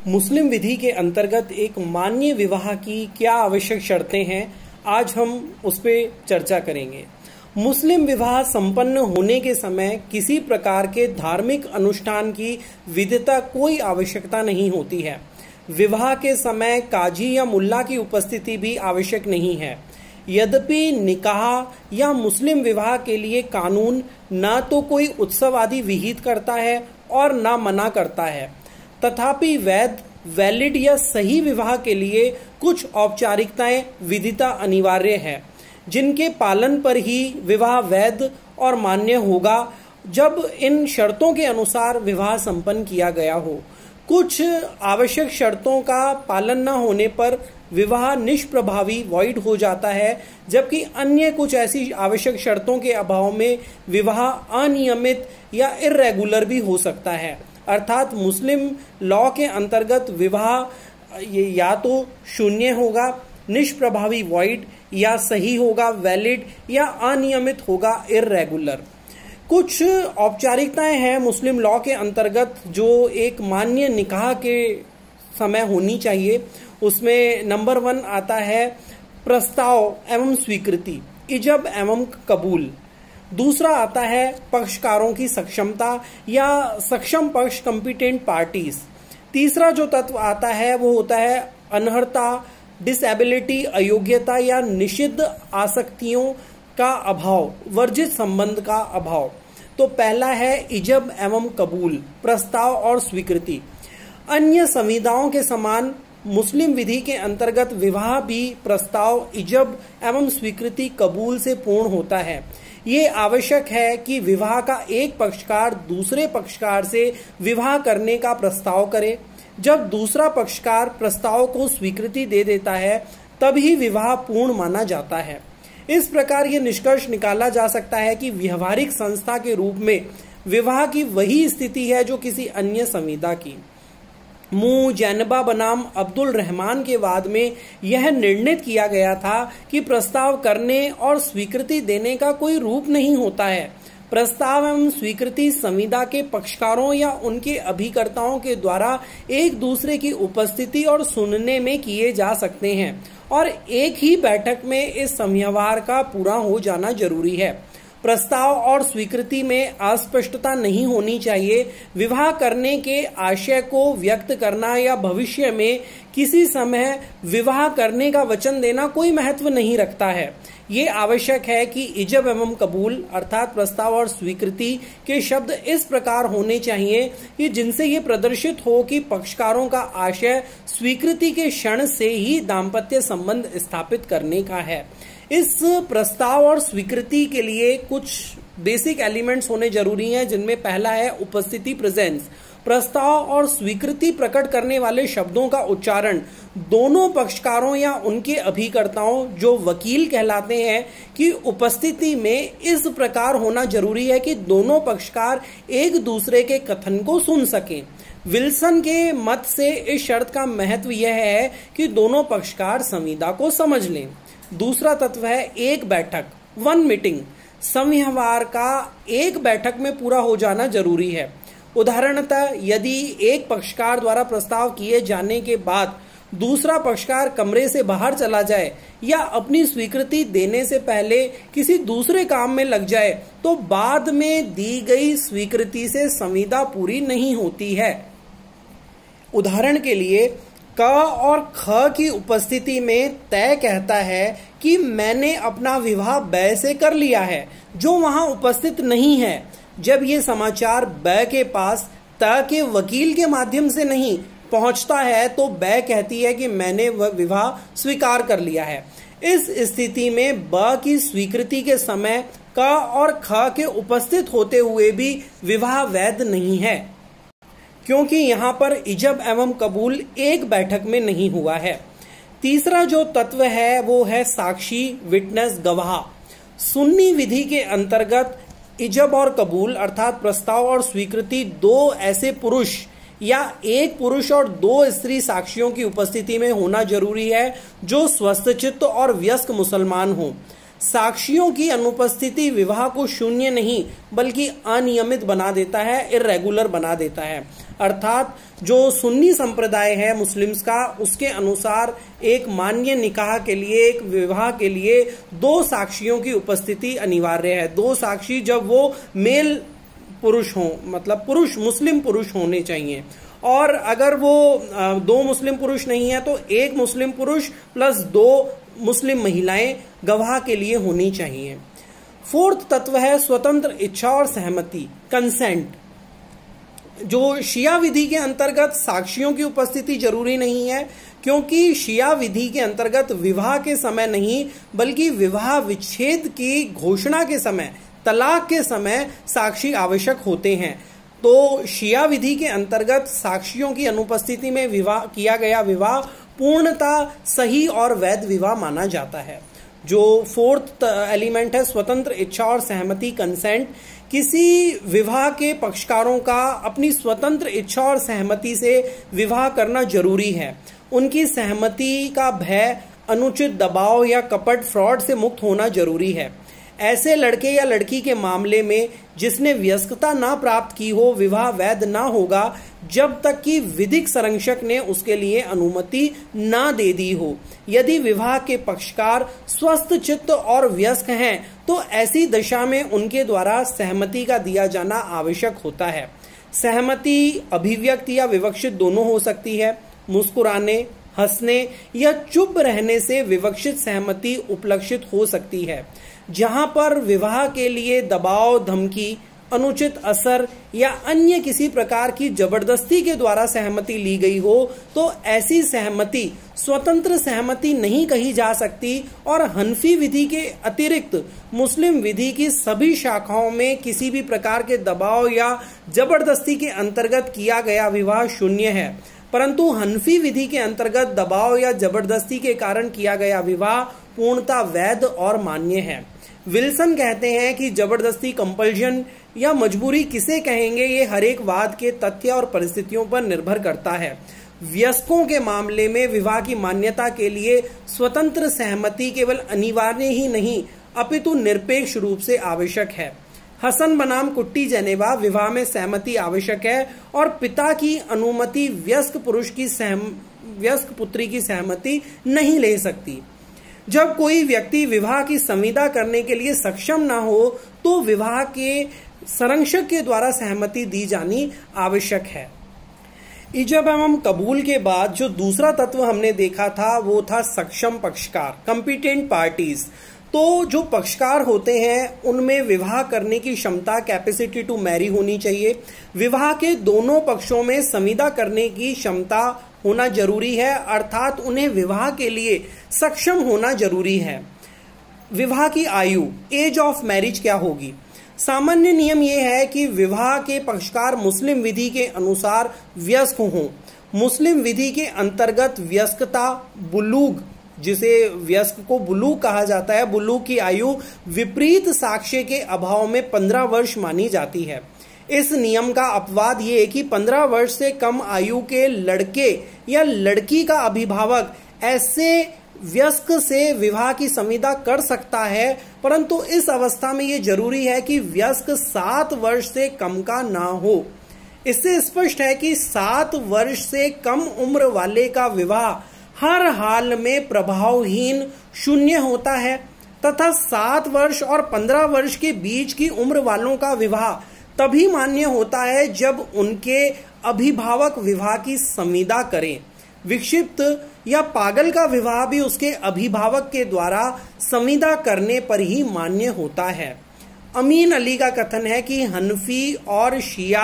मुस्लिम विधि के अंतर्गत एक मान्य विवाह की क्या आवश्यक शर्तें हैं, आज हम उस पर चर्चा करेंगे। मुस्लिम विवाह संपन्न होने के समय किसी प्रकार के धार्मिक अनुष्ठान की विधिता कोई आवश्यकता नहीं होती है। विवाह के समय काजी या मुल्ला की उपस्थिति भी आवश्यक नहीं है। यद्यपि निकाह या मुस्लिम विवाह के लिए कानून न तो कोई उत्सव आदि विहित करता है और न मना करता है, तथापि वैलिड या सही विवाह के लिए कुछ औपचारिकताएं विधिता अनिवार्य है, जिनके पालन पर ही विवाह वैध और मान्य होगा जब इन शर्तों के अनुसार विवाह संपन्न किया गया हो। कुछ आवश्यक शर्तों का पालन न होने पर विवाह निष्प्रभावी वॉइड हो जाता है, जबकि अन्य कुछ ऐसी आवश्यक शर्तों के अभाव में विवाह अनियमित या इर्रेगुलर भी हो सकता है। अर्थात मुस्लिम लॉ के अंतर्गत विवाह या तो शून्य होगा निष्प्रभावी वॉइड, या सही होगा वैलिड, या अनियमित होगा इर्रेगुलर। कुछ औपचारिकताएं हैं मुस्लिम लॉ के अंतर्गत जो एक मान्य निकाह के समय होनी चाहिए। उसमें नंबर 1 आता है प्रस्ताव एवं स्वीकृति, इजब एवं कबूल। दूसरा आता है पक्षकारों की सक्षमता या सक्षम पक्ष कॉम्पिटेंट पार्टीज। तीसरा जो तत्व आता है वो होता है अनर्हता, डिसेबिलिटी, अयोग्यता या निषिद्ध आसक्तियों का अभाव, वर्जित संबंध का अभाव। तो पहला है इजब एवं कबूल, प्रस्ताव और स्वीकृति। अन्य संविधाओं के समान मुस्लिम विधि के अंतर्गत विवाह भी प्रस्ताव, इजब एवं स्वीकृति, कबूल से पूर्ण होता है। ये आवश्यक है कि विवाह का एक पक्षकार दूसरे पक्षकार से विवाह करने का प्रस्ताव करे। जब दूसरा पक्षकार प्रस्ताव को स्वीकृति दे देता है तभी विवाह पूर्ण माना जाता है। इस प्रकार ये निष्कर्ष निकाला जा सकता है कि व्यवहारिक संस्था के रूप में विवाह की वही स्थिति है जो किसी अन्य संविदा की। जैनबा बनाम अब्दुल रहमान के वाद में यह निर्णित किया गया था कि प्रस्ताव करने और स्वीकृति देने का कोई रूप नहीं होता है। प्रस्ताव एवं स्वीकृति संविदा के पक्षकारों या उनके अभिकर्ताओं के द्वारा एक दूसरे की उपस्थिति और सुनने में किए जा सकते हैं और एक ही बैठक में इस समव्यवहार का पूरा हो जाना जरूरी है। प्रस्ताव और स्वीकृति में अस्पष्टता नहीं होनी चाहिए। विवाह करने के आशय को व्यक्त करना या भविष्य में किसी समय विवाह करने का वचन देना कोई महत्व नहीं रखता है। ये आवश्यक है कि इजब एवं कबूल अर्थात प्रस्ताव और स्वीकृति के शब्द इस प्रकार होने चाहिए कि जिनसे ये प्रदर्शित हो कि पक्षकारों का आशय स्वीकृति के क्षण से ही दाम्पत्य संबंध स्थापित करने का है। इस प्रस्ताव और स्वीकृति के लिए कुछ बेसिक एलिमेंट्स होने जरूरी हैं, जिनमें पहला है उपस्थिति, प्रेजेंस। प्रस्ताव और स्वीकृति प्रकट करने वाले शब्दों का उच्चारण दोनों पक्षकारों या उनके अभिकर्ताओं जो वकील कहलाते हैं की उपस्थिति में इस प्रकार होना जरूरी है कि दोनों पक्षकार एक दूसरे के कथन को सुन सकें। विल्सन के मत से इस शर्त का महत्व यह है कि दोनों पक्षकार संविदा को समझ लें। दूसरा तत्व है एक बैठक, 1 मीटिंग। समव्यवहार का एक बैठक में पूरा हो जाना जरूरी है। उदाहरणतः यदि एक पक्षकार द्वारा प्रस्ताव किए जाने के बाद दूसरा पक्षकार कमरे से बाहर चला जाए या अपनी स्वीकृति देने से पहले किसी दूसरे काम में लग जाए तो बाद में दी गई स्वीकृति से संविदा पूरी नहीं होती है। उदाहरण के लिए क और ख की उपस्थिति में तय कहता है कि मैंने अपना विवाह बै से कर लिया है, जो वहां उपस्थित नहीं है। जब ये समाचार बै के पास त के वकील के माध्यम से नहीं पहुंचता है तो बै कहती है कि मैंने वह विवाह स्वीकार कर लिया है। इस स्थिति में ब की स्वीकृति के समय क और ख के उपस्थित होते हुए भी विवाह वैध नहीं है, क्योंकि यहाँ पर इजब एवं कबूल एक बैठक में नहीं हुआ है। तीसरा जो तत्व है वो है साक्षी, विटनेस, गवाह। सुन्नी विधि के अंतर्गत इजब और कबूल अर्थात प्रस्ताव और स्वीकृति दो ऐसे पुरुष या एक पुरुष और 2 स्त्री साक्षियों की उपस्थिति में होना जरूरी है जो स्वस्थचित्त और वयस्क मुसलमान हों। साक्षियों की अनुपस्थिति विवाह को शून्य नहीं बल्कि अनियमित बना देता है, इर्रेगुलर बना देता है। अर्थात जो सुन्नी संप्रदाय है मुस्लिम्स का, उसके अनुसार एक मान्य निकाह के लिए, एक विवाह के लिए 2 साक्षियों की उपस्थिति अनिवार्य है। 2 साक्षी जब वो मेल पुरुष हों, मतलब पुरुष, मुस्लिम पुरुष होने चाहिए। और अगर वो 2 मुस्लिम पुरुष नहीं है तो 1 मुस्लिम पुरुष प्लस 2 मुस्लिम महिलाएं गवाह के लिए होनी चाहिए। 4th तत्व है स्वतंत्र इच्छा और सहमति, कंसेंट। जो शिया विधि के अंतर्गत साक्षियों की उपस्थिति जरूरी नहीं है, क्योंकि शिया विधि के अंतर्गत विवाह के समय नहीं बल्कि विवाह विच्छेद की घोषणा के समय, तलाक के समय साक्षी आवश्यक होते हैं। तो शिया विधि के अंतर्गत साक्षियों की अनुपस्थिति में विवाह किया गया विवाह पूर्णतः सही और वैध विवाह माना जाता है। जो 4th एलिमेंट है स्वतंत्र इच्छा और सहमति, कंसेंट। किसी विवाह के पक्षकारों का अपनी स्वतंत्र इच्छा और सहमति से विवाह करना जरूरी है। उनकी सहमति का भय, अनुचित दबाव या कपट, फ्रॉड से मुक्त होना जरूरी है। ऐसे लड़के या लड़की के मामले में जिसने वयस्कता ना प्राप्त की हो, विवाह वैध ना होगा जब तक कि विधिक संरक्षक ने उसके लिए अनुमति ना दे दी हो। यदि विवाह के पक्षकार स्वस्थ चित्त और वयस्क हैं तो ऐसी दशा में उनके द्वारा सहमति का दिया जाना आवश्यक होता है। सहमति अभिव्यक्त या विवक्षित दोनों हो सकती है। मुस्कुराने, हंसने या चुप रहने से विवक्षित सहमति उपलक्षित हो सकती है। जहां पर विवाह के लिए दबाव, धमकी, अनुचित असर या अन्य किसी प्रकार की जबरदस्ती के द्वारा सहमति ली गई हो तो ऐसी सहमति स्वतंत्र सहमति नहीं कही जा सकती और हनफी विधि के अतिरिक्त मुस्लिम विधि की सभी शाखाओं में किसी भी प्रकार के दबाव या जबरदस्ती के अंतर्गत किया गया विवाह शून्य है। परंतु हनफी विधि के अंतर्गत दबाव या जबरदस्ती के कारण किया गया विवाह पूर्णतः वैध और मान्य है। विल्सन कहते हैं कि जबरदस्ती, कंपल्शन या मजबूरी किसे कहेंगे, ये हर एक वाद के तथ्य और परिस्थितियों पर निर्भर करता है। वयस्कों के मामले में विवाह की मान्यता के लिए स्वतंत्र सहमति केवल अनिवार्य ही नहीं अपितु निरपेक्ष रूप से आवश्यक है। हसन बनाम कुट्टी जनेवा, विवाह में सहमति आवश्यक है और पिता की अनुमति वयस्क पुत्री की सहमति नहीं ले सकती। जब कोई व्यक्ति विवाह की संविदा करने के लिए सक्षम ना हो तो विवाह के संरक्षक के द्वारा सहमति दी जानी आवश्यक है। इजब एवं कबूल के बाद जो दूसरा तत्व हमने देखा था वो था सक्षम पक्षकार, कॉम्पिटेंट पार्टीज। तो जो पक्षकार होते हैं उनमें विवाह करने की क्षमता, कैपेसिटी टू मैरी होनी चाहिए। विवाह के दोनों पक्षों में संविदा करने की क्षमता होना जरूरी है, अर्थात उन्हें विवाह के लिए सक्षम होना जरूरी है। विवाह की आयु, एज ऑफ मैरिज क्या होगी? सामान्य नियम यह है कि विवाह के पक्षकार मुस्लिम विधि के अनुसार वयस्क हों। मुस्लिम विधि के अंतर्गत वयस्कता, बुलूग, जिसे वयस्क को बुलूग कहा जाता है, बुलूग की आयु विपरीत साक्ष्य के अभाव में 15 वर्ष मानी जाती है। इस नियम का अपवाद ये है कि 15 वर्ष से कम आयु के लड़के या लड़की का अभिभावक ऐसे वयस्क से विवाह की संविदा कर सकता है, परंतु इस अवस्था में ये जरूरी है कि वयस्क 7 वर्ष से कम का ना हो। इससे स्पष्ट है कि 7 वर्ष से कम उम्र वाले का विवाह हर हाल में प्रभावहीन, शून्य होता है तथा 7 वर्ष और 15 वर्ष के बीच की उम्र वालों का विवाह तभी मान्य होता है जब उनके अभिभावक विवाह की संविदा करें। विक्षिप्त या पागल का विवाह भी उसके अभिभावक के द्वारा संविदा करने पर ही मान्य होता है। अमीन अली का कथन है कि हनफी और शिया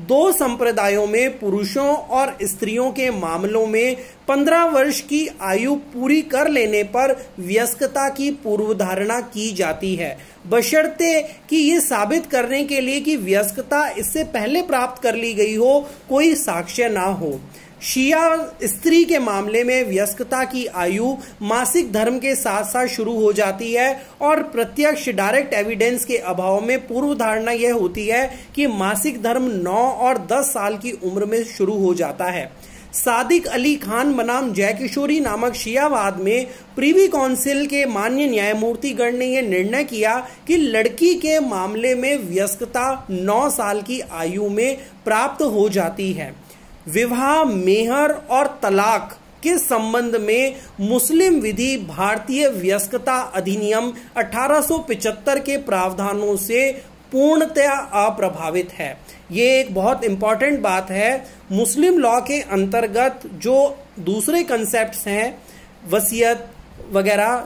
2 संप्रदायों में पुरुषों और स्त्रियों के मामलों में 15 वर्ष की आयु पूरी कर लेने पर वयस्कता की पूर्वधारणा की जाती है, बशर्ते कि ये साबित करने के लिए कि वयस्कता इससे पहले प्राप्त कर ली गई हो कोई साक्ष्य ना हो। शिया स्त्री के मामले में वयस्कता की आयु मासिक धर्म के साथ साथ शुरू हो जाती है और प्रत्यक्ष डायरेक्ट एविडेंस के अभाव में पूर्व धारणा यह होती है कि मासिक धर्म 9 और 10 साल की उम्र में शुरू हो जाता है। सादिक अली खान बनाम जयकिशोरी नामक शियावाद में प्रीवी काउंसिल के मान्य न्यायमूर्तिगण ने यह निर्णय किया कि लड़की के मामले में वयस्कता 9 साल की आयु में प्राप्त हो जाती है। विवाह, मेहर और तलाक के संबंध में मुस्लिम विधि भारतीय वयस्कता अधिनियम 1875 के प्रावधानों से पूर्णतया अप्रभावित है। ये एक बहुत इंपॉर्टेंट बात है। मुस्लिम लॉ के अंतर्गत जो दूसरे कंसेप्ट्स हैं, वसीयत वगैरह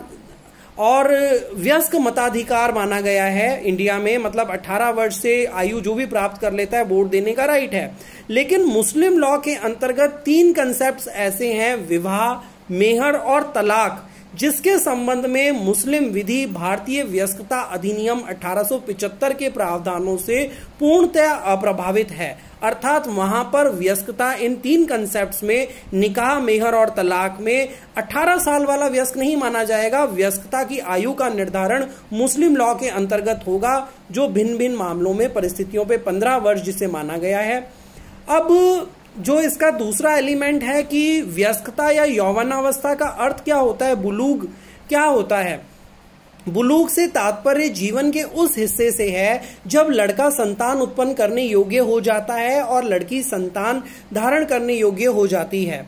और वयस्क मताधिकार माना गया है इंडिया में, मतलब 18 वर्ष से आयु जो भी प्राप्त कर लेता है वोट देने का राइट है। लेकिन मुस्लिम लॉ के अंतर्गत 3 कंसेप्ट्स ऐसे हैं, विवाह, मेहर और तलाक, जिसके संबंध में मुस्लिम विधि भारतीय वयस्कता अधिनियम 1875 के प्रावधानों से पूर्णतया अप्रभावित है। अर्थात वहां पर वयस्कता इन 3 कंसेप्ट्स में, निकाह, मेहर और तलाक में 18 साल वाला वयस्क नहीं माना जाएगा। वयस्कता की आयु का निर्धारण मुस्लिम लॉ के अंतर्गत होगा, जो भिन्न भिन्न मामलों में, परिस्थितियों पे 15 वर्ष जिसे माना गया है। अब जो इसका दूसरा एलिमेंट है कि वयस्कता या यौवनावस्था का अर्थ क्या होता है, बुलूग क्या होता है। बुलूग से तात्पर्य जीवन के उस हिस्से से है जब लड़का संतान उत्पन्न करने योग्य हो जाता है और लड़की संतान धारण करने योग्य हो जाती है।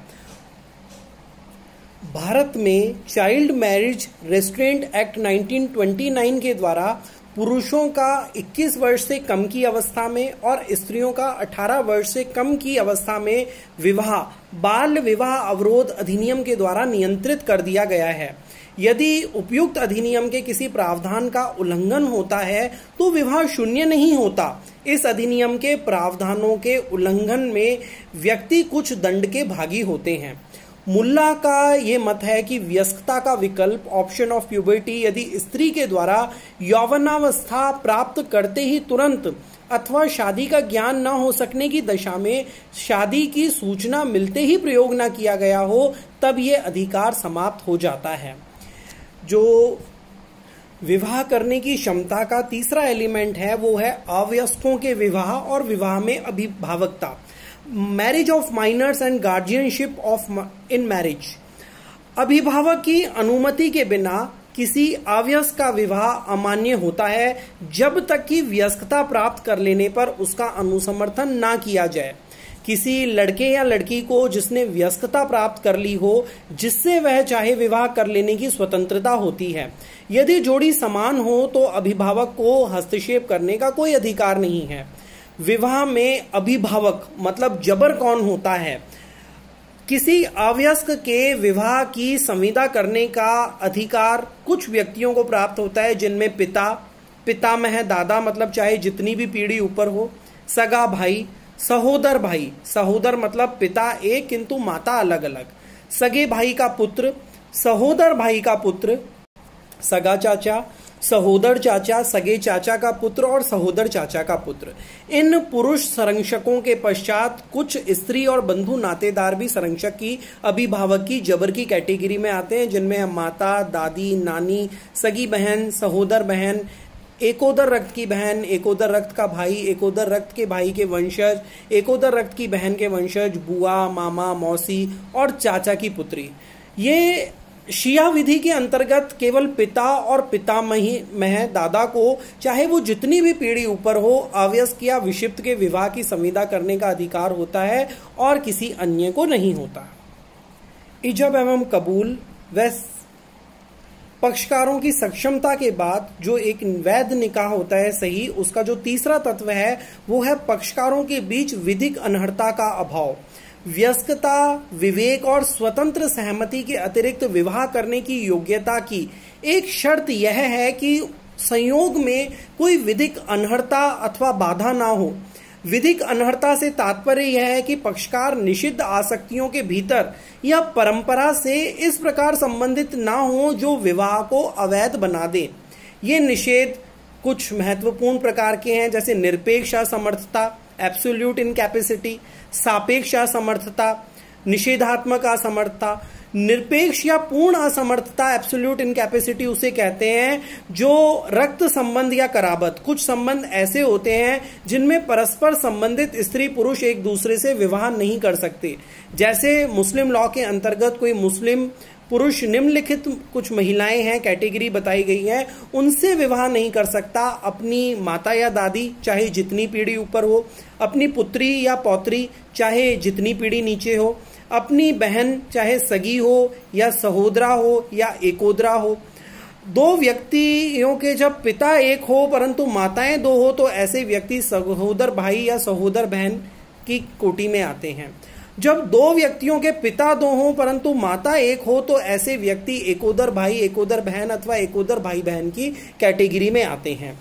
भारत में चाइल्ड मैरिज रेस्ट्रेंट एक्ट 1929 के द्वारा पुरुषों का 21 वर्ष से कम की अवस्था में और स्त्रियों का 18 वर्ष से कम की अवस्था में विवाह बाल विवाह अवरोध अधिनियम के द्वारा नियंत्रित कर दिया गया है। यदि उपयुक्त अधिनियम के किसी प्रावधान का उल्लंघन होता है तो विवाह शून्य नहीं होता। इस अधिनियम के प्रावधानों के उल्लंघन में व्यक्ति कुछ दंड के भागी होते हैं। मुल्ला का ये मत है कि वयस्कता का विकल्प ऑप्शन ऑफ प्यूबर्टी यदि स्त्री के द्वारा यौवनावस्था प्राप्त करते ही तुरंत अथवा शादी का ज्ञान न हो सकने की दशा में शादी की सूचना मिलते ही प्रयोग न किया गया हो, तब ये अधिकार समाप्त हो जाता है। जो विवाह करने की क्षमता का तीसरा एलिमेंट है वो है अवयस्कों के विवाह और विवाह में अभिभावकता, marriage of minors and guardianship of in marriage. अभिभावक की अनुमति के बिना किसी अवयस्क का विवाह अमान्य होता है जब तक कि वयस्कता प्राप्त कर लेने पर उसका अनुसमर्थन ना किया जाए। किसी लड़के या लड़की को जिसने वयस्कता प्राप्त कर ली हो, जिससे वह चाहे विवाह कर लेने की स्वतंत्रता होती है। यदि जोड़ी समान हो तो अभिभावक को हस्तक्षेप करने का कोई अधिकार नहीं है। विवाह में अभिभावक मतलब जबर कौन होता है? किसी अवयस्क के विवाह की संविदा करने का अधिकार कुछ व्यक्तियों को प्राप्त होता है, जिनमें पिता, पितामह, दादा मतलब चाहे जितनी भी पीढ़ी ऊपर हो, सगा भाई, सहोदर मतलब पिता एक किंतु माता अलग अलग, सगे भाई का पुत्र, सहोदर भाई का पुत्र, सगा चाचा, सहोदर चाचा, सगे चाचा का पुत्र और सहोदर चाचा का पुत्र। इन पुरुष संरक्षकों के पश्चात कुछ स्त्री और बंधु नातेदार भी संरक्षक की, अभिभावक की, जबर की कैटेगरी में आते हैं, जिनमें माता, दादी, नानी, सगी बहन, सहोदर बहन, एकोदर रक्त की बहन, एकोदर रक्त का भाई, एकोदर रक्त के भाई के वंशज, एकोदर रक्त की बहन के वंशज, बुआ, मामा, मौसी और चाचा की पुत्री। ये शिया विधि के अंतर्गत केवल पिता और पितामह दादा को चाहे वो जितनी भी पीढ़ी ऊपर हो अवयस्क या विक्षिप्त के विवाह की संविदा करने का अधिकार होता है और किसी अन्य को नहीं होता। इजब एवं कबूल व पक्षकारों की सक्षमता के बाद जो एक वैध निकाह होता है सही, उसका जो तीसरा तत्व है वो है पक्षकारों के बीच विधिक अनर्हता का अभाव। वयस्कता, विवेक और स्वतंत्र सहमति के अतिरिक्त विवाह करने की योग्यता की एक शर्त यह है कि संयोग में कोई विधिक अनर्हता अथवा बाधा ना हो। विधिक अनर्हता से तात्पर्य यह है कि पक्षकार निषिद्ध आसक्तियों के भीतर या परंपरा से इस प्रकार संबंधित ना हो जो विवाह को अवैध बना दे। ये निषेध कुछ महत्वपूर्ण प्रकार के हैं, जैसे निरपेक्ष असमर्थता, एब्सोल्यूट इनकैपेसिटी, सापेक्ष असमर्थता, निषेधात्मक असमर्थता, निरपेक्ष या पूर्ण असमर्थता, एब्सोल्यूट इनकैपेसिटी उसे कहते हैं जो रक्त संबंध या कराबत, कुछ संबंध ऐसे होते हैं जिनमें परस्पर संबंधित स्त्री पुरुष एक दूसरे से विवाह नहीं कर सकते। जैसे मुस्लिम लॉ के अंतर्गत कोई मुस्लिम पुरुष निम्नलिखित कुछ महिलाएं हैं, कैटेगरी बताई गई है, उनसे विवाह नहीं कर सकता। अपनी माता या दादी चाहे जितनी पीढ़ी ऊपर हो, अपनी पुत्री या पौत्री चाहे जितनी पीढ़ी नीचे हो, अपनी बहन चाहे सगी हो या सहोदरा हो या एकोदरा हो। दो व्यक्तियों के जब पिता एक हो परंतु माताएं दो हो तो ऐसे व्यक्ति सहोदर भाई या सहोदर बहन की कोटि में आते हैं। जब दो व्यक्तियों के पिता दो हों परंतु माता एक हो तो ऐसे व्यक्ति एकोदर भाई, एकोदर बहन अथवा एकोदर भाई बहन की कैटेगरी में आते हैं।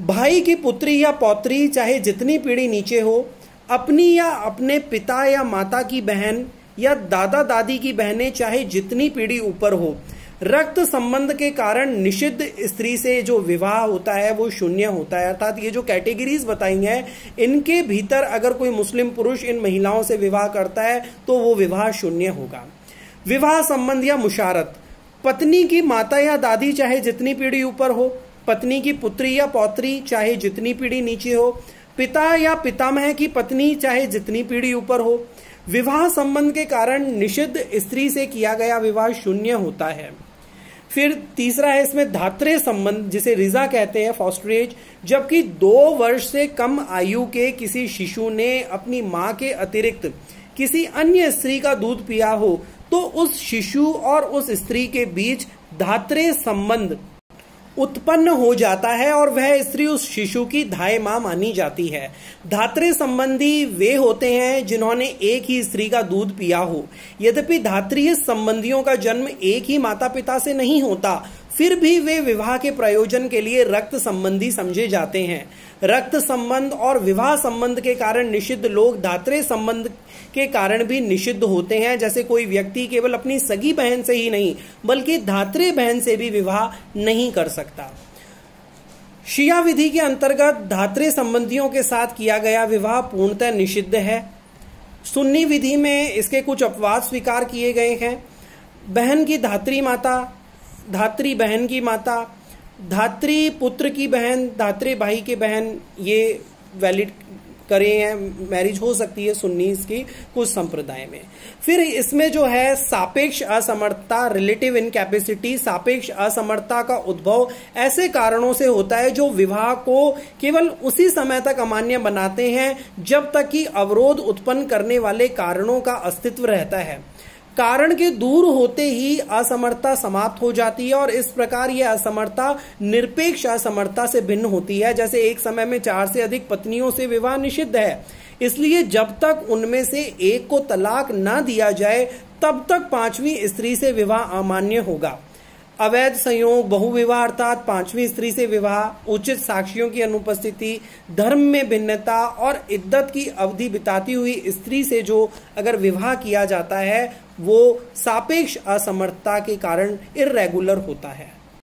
भाई की पुत्री या पौत्री चाहे जितनी पीढ़ी नीचे हो, अपनी या अपने पिता या माता की बहन या दादा दादी की बहनें चाहे जितनी पीढ़ी ऊपर हो, रक्त संबंध के कारण निषिद्ध स्त्री से जो विवाह होता है वो शून्य होता है। अर्थात ये जो कैटेगरीज बताई हैं इनके भीतर अगर कोई मुस्लिम पुरुष इन महिलाओं से विवाह करता है तो वो विवाह शून्य होगा। विवाह संबंध या मुशारत, पत्नी की माता या दादी चाहे जितनी पीढ़ी ऊपर हो, पत्नी की पुत्री या पौत्री चाहे जितनी पीढ़ी नीचे हो, पिता या पितामह की पत्नी चाहे जितनी पीढ़ी ऊपर हो, विवाह संबंध के कारण निषिद्ध स्त्री से किया गया विवाह शून्य होता है। फिर तीसरा है इसमें धात्रेय संबंध, जिसे रिजा कहते हैं, फॉस्टरेज। जबकि 2 वर्ष से कम आयु के किसी शिशु ने अपनी मां के अतिरिक्त किसी अन्य स्त्री का दूध पिया हो तो उस शिशु और उस स्त्री के बीच धात्रेय संबंध उत्पन्न हो जाता है और वह स्त्री उस शिशु की धाय मां मानी जाती है। धात्रेय संबंधी वे होते हैं जिन्होंने एक ही स्त्री का दूध पिया हो। यद्यपि धात्रीय संबंधियों का जन्म एक ही माता पिता से नहीं होता, फिर भी वे विवाह के प्रयोजन के लिए रक्त संबंधी समझे जाते हैं। रक्त संबंध और विवाह संबंध के कारण निषिद्ध लोग धात्रेय संबंध के कारण भी निषिद्ध होते हैं। जैसे कोई व्यक्ति केवल अपनी सगी बहन से ही नहीं बल्कि धात्रेय बहन से भी विवाह नहीं कर सकता। शिया विधि के अंतर्गत धात्रेय संबंधियों के साथ किया गया विवाह पूर्णतः निषिद्ध है। सुन्नी विधि में इसके कुछ अपवाद स्वीकार किए गए हैं। बहन की धात्री माता, धात्री बहन की माता, धात्री पुत्र की बहन, धात्री भाई की बहन, ये वैलिड करे हैं, मैरिज हो सकती है सुन्नीस की कुछ संप्रदाय में। फिर इसमें जो है सापेक्ष असमर्थता, रिलेटिव इनकैपेसिटी, सापेक्ष असमर्थता का उद्भव ऐसे कारणों से होता है जो विवाह को केवल उसी समय तक अमान्य बनाते हैं जब तक कि अवरोध उत्पन्न करने वाले कारणों का अस्तित्व रहता है। कारण के दूर होते ही असमर्थता समाप्त हो जाती है और इस प्रकार यह असमर्थता निरपेक्ष असमर्थता से भिन्न होती है। जैसे एक समय में 4 से अधिक पत्नियों से विवाह निषिद्ध है, इसलिए जब तक उनमें से एक को तलाक न दिया जाए तब तक 5वीं स्त्री से विवाह अमान्य होगा। अवैध संयोग, बहुविवाह अर्थात 5वीं स्त्री से विवाह, उचित साक्ष्यों की अनुपस्थिति, धर्म में भिन्नता और इद्दत की अवधि बिताती हुई स्त्री से जो अगर विवाह किया जाता है वो सापेक्ष असमर्थता के कारण इर्रेगुलर होता है।